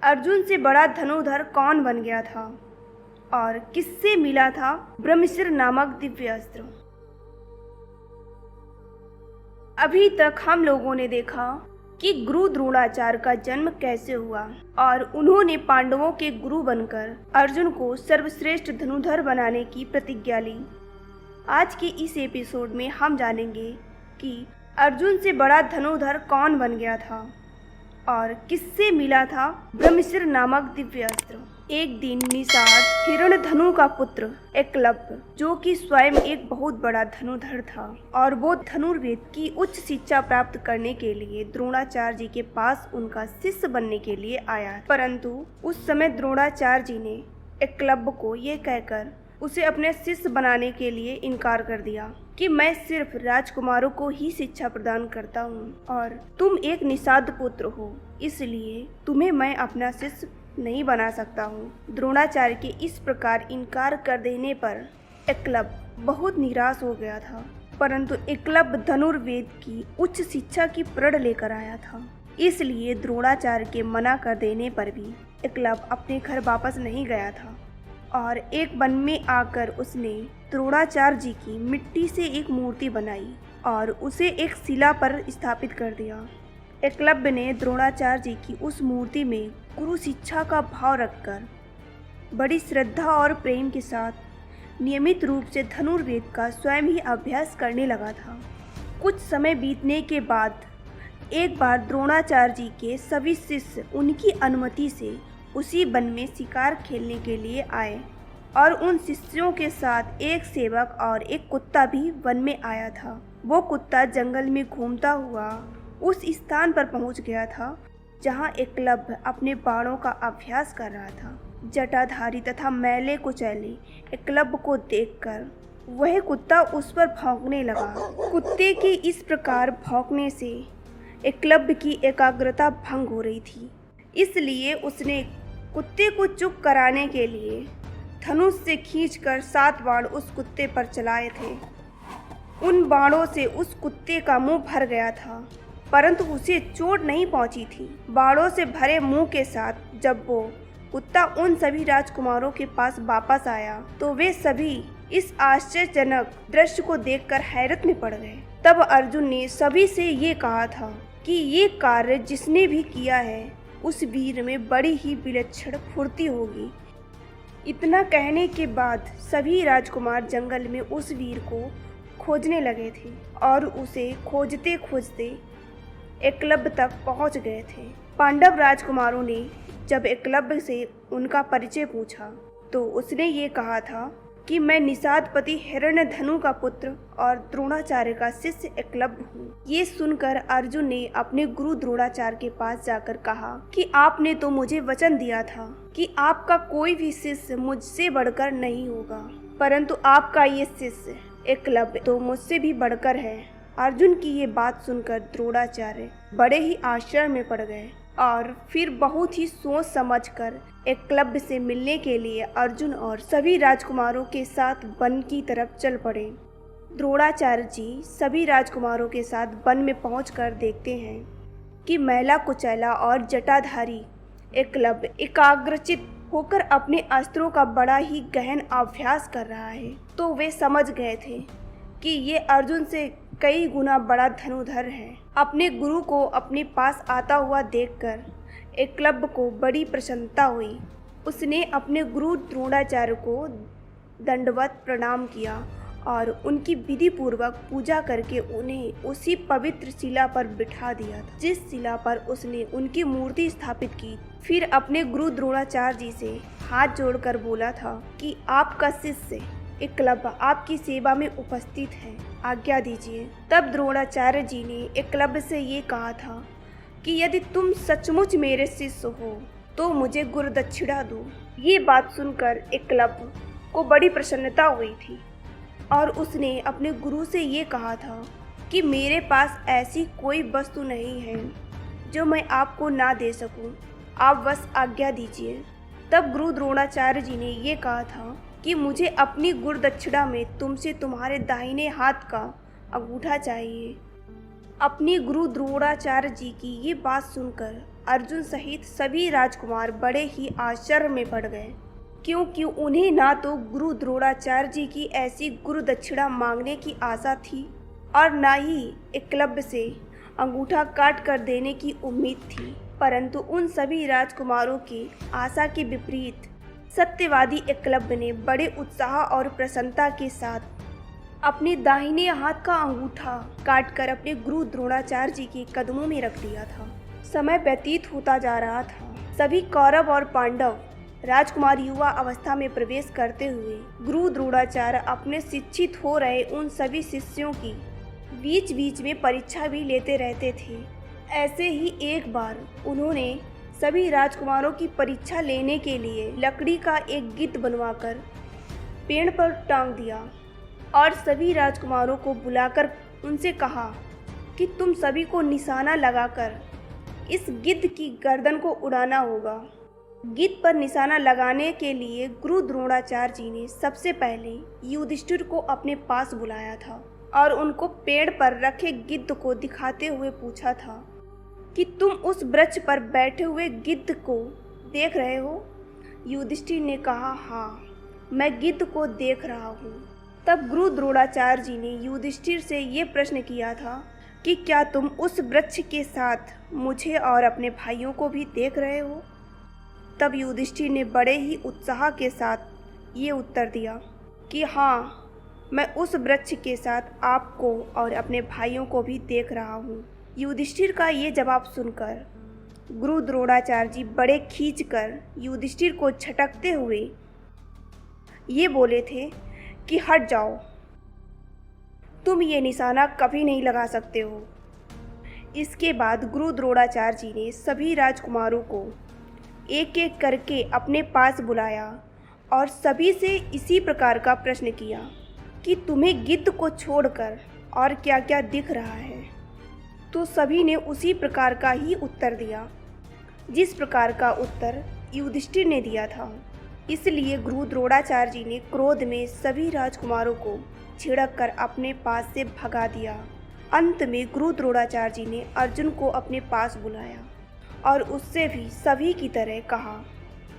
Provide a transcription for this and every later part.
अर्जुन से बड़ा धनुर्धर कौन बन गया था और किससे मिला था ब्रह्मशिर नामक दिव्य अस्त्र। अभी तक हम लोगों ने देखा कि गुरु द्रोणाचार्य का जन्म कैसे हुआ और उन्होंने पांडवों के गुरु बनकर अर्जुन को सर्वश्रेष्ठ धनुर्धर बनाने की प्रतिज्ञा ली। आज के इस एपिसोड में हम जानेंगे कि अर्जुन से बड़ा धनुर्धर कौन बन गया था और किससे मिला था ब्रह्मशिर नामक दिव्य अस्त्र। एक दिन निषाद हिरण्यधनु का पुत्र एकलव्य, जो कि स्वयं एक बहुत बड़ा धनुर्धर था और वो धनुर्वेद की उच्च शिक्षा प्राप्त करने के लिए द्रोणाचार्य जी के पास उनका शिष्य बनने के लिए आया। परंतु उस समय द्रोणाचार्य जी ने एकलव्य को ये कहकर उसे अपने शिष्य बनाने के लिए इनकार कर दिया कि मैं सिर्फ राजकुमारों को ही शिक्षा प्रदान करता हूँ और तुम एक निषाद पुत्र हो, इसलिए तुम्हें मैं अपना शिष्य नहीं बना सकता हूँ। द्रोणाचार्य के इस प्रकार इनकार कर देने पर एकलव्य बहुत निराश हो गया था, परंतु एकलव्य धनुर्वेद की उच्च शिक्षा की प्रण लेकर आया था, इसलिए द्रोणाचार्य के मना कर देने पर भी एकलव्य अपने घर वापस नहीं गया था और एक वन में आकर उसने द्रोणाचार्य जी की मिट्टी से एक मूर्ति बनाई और उसे एक शिला पर स्थापित कर दिया। एकलव्य ने द्रोणाचार्य जी की उस मूर्ति में गुरु शिक्षा का भाव रखकर बड़ी श्रद्धा और प्रेम के साथ नियमित रूप से धनुर्वेद का स्वयं ही अभ्यास करने लगा था। कुछ समय बीतने के बाद एक बार द्रोणाचार्य जी के सभी शिष्य उनकी अनुमति से उसी वन में शिकार खेलने के लिए आए और उन शिष्यों के साथ एक सेवक और एक कुत्ता भी वन में आया था। वो कुत्ता जंगल में घूमता हुआ उस स्थान पर पहुंच गया था जहां एकलव्य अपने बाणों का अभ्यास कर रहा था। जटाधारी तथा मैले कुचैले एकलव्य को देखकर वह कुत्ता उस पर भौंकने लगा। कुत्ते के इस प्रकार भौंकने से एकलव्य की एकाग्रता भंग हो रही थी, इसलिए उसने कुत्ते को चुप कराने के लिए धनुष से खींचकर 7 बाण उस कुत्ते पर चलाए थे। उन बाणों से उस कुत्ते का मुंह भर गया था, परंतु उसे चोट नहीं पहुंची थी। बाणों से भरे मुंह के साथ जब वो कुत्ता उन सभी राजकुमारों के पास वापस आया तो वे सभी इस आश्चर्यजनक दृश्य को देखकर हैरत में पड़ गए। तब अर्जुन ने सभी से ये कहा था कि ये कार्य जिसने भी किया है उस वीर में बड़ी ही विलक्षण फुर्ती होगी। इतना कहने के बाद सभी राजकुमार जंगल में उस वीर को खोजने लगे थे और उसे खोजते खोजते एकलव्य तक पहुंच गए थे। पांडव राजकुमारों ने जब एकलव्य से उनका परिचय पूछा तो उसने ये कहा था कि मैं निषादपति हिरण्यधनु का पुत्र और द्रोणाचार्य का शिष्य एकलव्य हूँ। ये सुनकर अर्जुन ने अपने गुरु द्रोणाचार्य के पास जाकर कहा कि आपने तो मुझे वचन दिया था कि आपका कोई भी शिष्य मुझसे बढ़कर नहीं होगा, परंतु आपका ये शिष्य एकलव्य तो मुझसे भी बढ़कर है। अर्जुन की ये बात सुनकर द्रोणाचार्य बड़े ही आश्चर्य में पड़ गए और फिर बहुत ही सोच समझकर एकलव्य से मिलने के लिए अर्जुन और सभी राजकुमारों के साथ वन की तरफ चल पड़े। द्रोणाचार्य जी सभी राजकुमारों के साथ वन में पहुंचकर देखते हैं कि मैला कुचैला और जटाधारी एकलव्य एकाग्रचित होकर अपने अस्त्रों का बड़ा ही गहन अभ्यास कर रहा है, तो वे समझ गए थे कि ये अर्जुन से कई गुना बड़ा धनुर्धर है। अपने गुरु को अपने पास आता हुआ देखकर एकलव्य को बड़ी प्रसन्नता हुई। उसने अपने गुरु द्रोणाचार्य को दंडवत प्रणाम किया और उनकी विधि पूर्वक पूजा करके उन्हें उसी पवित्र शिला पर बिठा दिया था जिस शिला पर उसने उनकी मूर्ति स्थापित की। फिर अपने गुरु द्रोणाचार्य जी से हाथ जोड़कर बोला था कि आपका शिष्य एकलव्य आपकी सेवा में उपस्थित है, आज्ञा दीजिए। तब द्रोणाचार्य जी ने एकलव्य से ये कहा था कि यदि तुम सचमुच मेरे शिष्य हो तो मुझे गुरुदक्षिणा दो। ये बात सुनकर एकलव्य को बड़ी प्रसन्नता हुई थी और उसने अपने गुरु से ये कहा था कि मेरे पास ऐसी कोई वस्तु नहीं है जो मैं आपको ना दे सकूं, आप बस आज्ञा दीजिए। तब गुरु द्रोणाचार्य जी ने ये कहा था कि मुझे अपनी गुरुदक्षिणा में तुमसे तुम्हारे दाहिने हाथ का अंगूठा चाहिए। अपने गुरु द्रोणाचार्य जी की ये बात सुनकर अर्जुन सहित सभी राजकुमार बड़े ही आश्चर्य में पड़ गए, क्योंकि उन्हें ना तो गुरु द्रोणाचार्य जी की ऐसी गुरु दक्षिणा मांगने की आशा थी और ना ही एकलव्य से अंगूठा काट कर देने की उम्मीद थी। परंतु उन सभी राजकुमारों की आशा के विपरीत सत्यवादी एकलव्य ने बड़े उत्साह और प्रसन्नता के साथ अपने दाहिने हाथ का अंगूठा काटकर अपने गुरु द्रोणाचार्य जी के कदमों में रख दिया था। समय व्यतीत होता जा रहा था। सभी कौरव और पांडव राजकुमार युवा अवस्था में प्रवेश करते हुए गुरु द्रोणाचार्य अपने शिक्षित हो रहे उन सभी शिष्यों की बीच बीच में परीक्षा भी लेते रहते थे। ऐसे ही एक बार उन्होंने सभी राजकुमारों की परीक्षा लेने के लिए लकड़ी का एक गिद्ध बनवाकर पेड़ पर टांग दिया और सभी राजकुमारों को बुलाकर उनसे कहा कि तुम सभी को निशाना लगाकर इस गिद्ध की गर्दन को उड़ाना होगा। गिद्ध पर निशाना लगाने के लिए गुरु द्रोणाचार्य जी ने सबसे पहले युधिष्ठिर को अपने पास बुलाया था और उनको पेड़ पर रखे गिद्ध को दिखाते हुए पूछा था कि तुम उस वृक्ष पर बैठे हुए गिद्ध को देख रहे हो? युधिष्ठिर ने कहा, हाँ, मैं गिद्ध को देख रहा हूँ। तब गुरु द्रोणाचार्य जी ने युधिष्ठिर से ये प्रश्न किया था कि क्या तुम उस वृक्ष के साथ मुझे और अपने भाइयों को भी देख रहे हो? तब युधिष्ठिर ने बड़े ही उत्साह के साथ ये उत्तर दिया कि हाँ, मैं उस वृक्ष के साथ आपको और अपने भाइयों को भी देख रहा हूँ। युधिष्ठिर का ये जवाब सुनकर गुरु द्रोणाचार्य जी बड़े खींचकर युधिष्ठिर को झटकते हुए ये बोले थे कि हट जाओ, तुम ये निशाना कभी नहीं लगा सकते हो। इसके बाद गुरु द्रोणाचार्य जी ने सभी राजकुमारों को एक एक करके अपने पास बुलाया और सभी से इसी प्रकार का प्रश्न किया कि तुम्हें गिद्ध को छोड़कर और क्या क्या दिख रहा है। तो सभी ने उसी प्रकार का ही उत्तर दिया जिस प्रकार का उत्तर युधिष्ठिर ने दिया था। इसलिए गुरु द्रोणाचार्य जी ने क्रोध में सभी राजकुमारों को छिड़क कर अपने पास से भगा दिया। अंत में गुरु द्रोणाचार्य जी ने अर्जुन को अपने पास बुलाया और उससे भी सभी की तरह कहा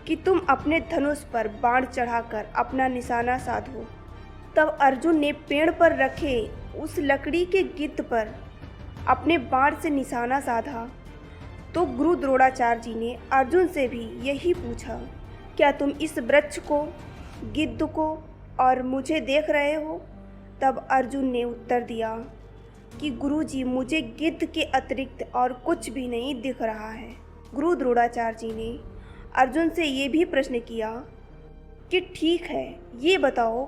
कि तुम अपने धनुष पर बाण चढ़ाकर अपना निशाना साधो। तब अर्जुन ने पेड़ पर रखे उस लकड़ी के गिद्ध पर अपने बाण से निशाना साधा। तो गुरु द्रोणाचार्य जी ने अर्जुन से भी यही पूछा, क्या तुम इस वृक्ष को, गिद्ध को और मुझे देख रहे हो? तब अर्जुन ने उत्तर दिया कि गुरुजी, मुझे गिद्ध के अतिरिक्त और कुछ भी नहीं दिख रहा है। गुरु द्रोणाचार्य जी ने अर्जुन से ये भी प्रश्न किया कि ठीक है, ये बताओ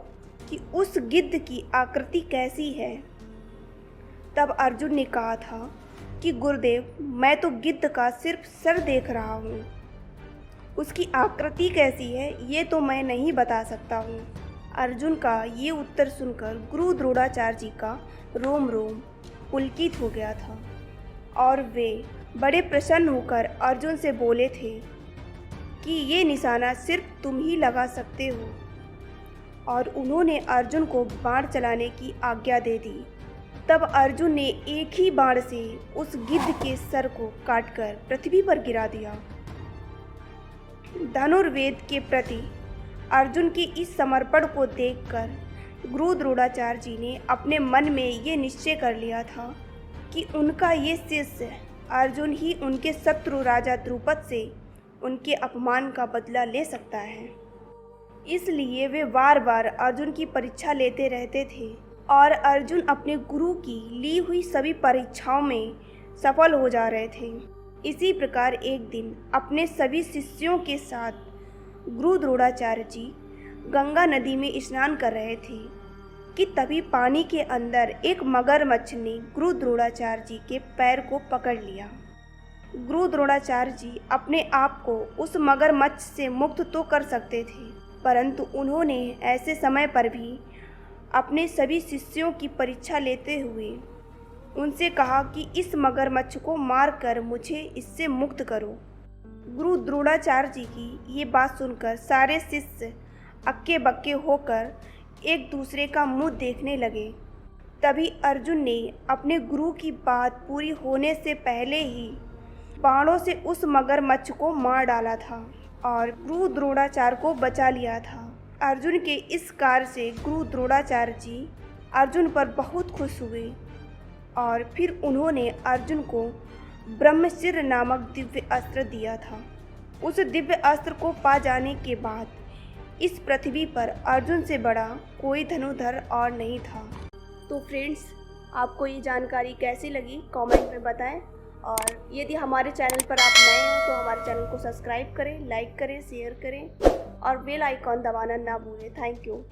कि उस गिद्ध की आकृति कैसी है? तब अर्जुन ने कहा था कि गुरुदेव, मैं तो गिद्ध का सिर्फ सर देख रहा हूँ, उसकी आकृति कैसी है ये तो मैं नहीं बता सकता हूँ। अर्जुन का ये उत्तर सुनकर गुरु द्रोणाचार्य जी का रोम रोम पुलकित हो गया था और वे बड़े प्रसन्न होकर अर्जुन से बोले थे कि ये निशाना सिर्फ तुम ही लगा सकते हो। और उन्होंने अर्जुन को बाण चलाने की आज्ञा दे दी। तब अर्जुन ने एक ही बाण से उस गिद्ध के सर को काटकर पृथ्वी पर गिरा दिया। धनुर्वेद के प्रति अर्जुन के इस समर्पण को देखकर गुरु द्रोणाचार्य जी ने अपने मन में ये निश्चय कर लिया था कि उनका ये शिष्य अर्जुन ही उनके शत्रु राजा द्रुपद से उनके अपमान का बदला ले सकता है। इसलिए वे बार बार अर्जुन की परीक्षा लेते रहते थे और अर्जुन अपने गुरु की ली हुई सभी परीक्षाओं में सफल हो जा रहे थे। इसी प्रकार एक दिन अपने सभी शिष्यों के साथ गुरु द्रोणाचार्य जी गंगा नदी में स्नान कर रहे थे कि तभी पानी के अंदर एक मगरमच्छ ने गुरु द्रोणाचार्य जी के पैर को पकड़ लिया। गुरु द्रोणाचार्य जी अपने आप को उस मगरमच्छ से मुक्त तो कर सकते थे, परंतु उन्होंने ऐसे समय पर भी अपने सभी शिष्यों की परीक्षा लेते हुए उनसे कहा कि इस मगरमच्छ को मारकर मुझे इससे मुक्त करो। गुरु द्रोणाचार्य जी की ये बात सुनकर सारे शिष्य अक्के बक्के होकर एक दूसरे का मुंह देखने लगे। तभी अर्जुन ने अपने गुरु की बात पूरी होने से पहले ही बाणों से उस मगरमच्छ को मार डाला था और गुरु द्रोणाचार्य को बचा लिया था। अर्जुन के इस कार्य से गुरु द्रोणाचार्य जी अर्जुन पर बहुत खुश हुए और फिर उन्होंने अर्जुन को ब्रह्मशिर नामक दिव्य अस्त्र दिया था। उस दिव्य अस्त्र को पा जाने के बाद इस पृथ्वी पर अर्जुन से बड़ा कोई धनुर्धर और नहीं था। तो फ्रेंड्स, आपको ये जानकारी कैसी लगी कमेंट में बताएं, और यदि हमारे चैनल पर आप नए हैं तो हमारे चैनल को सब्सक्राइब करें, लाइक करें, शेयर करें और बेल आइकॉन दबाना ना भूलें। Thank you.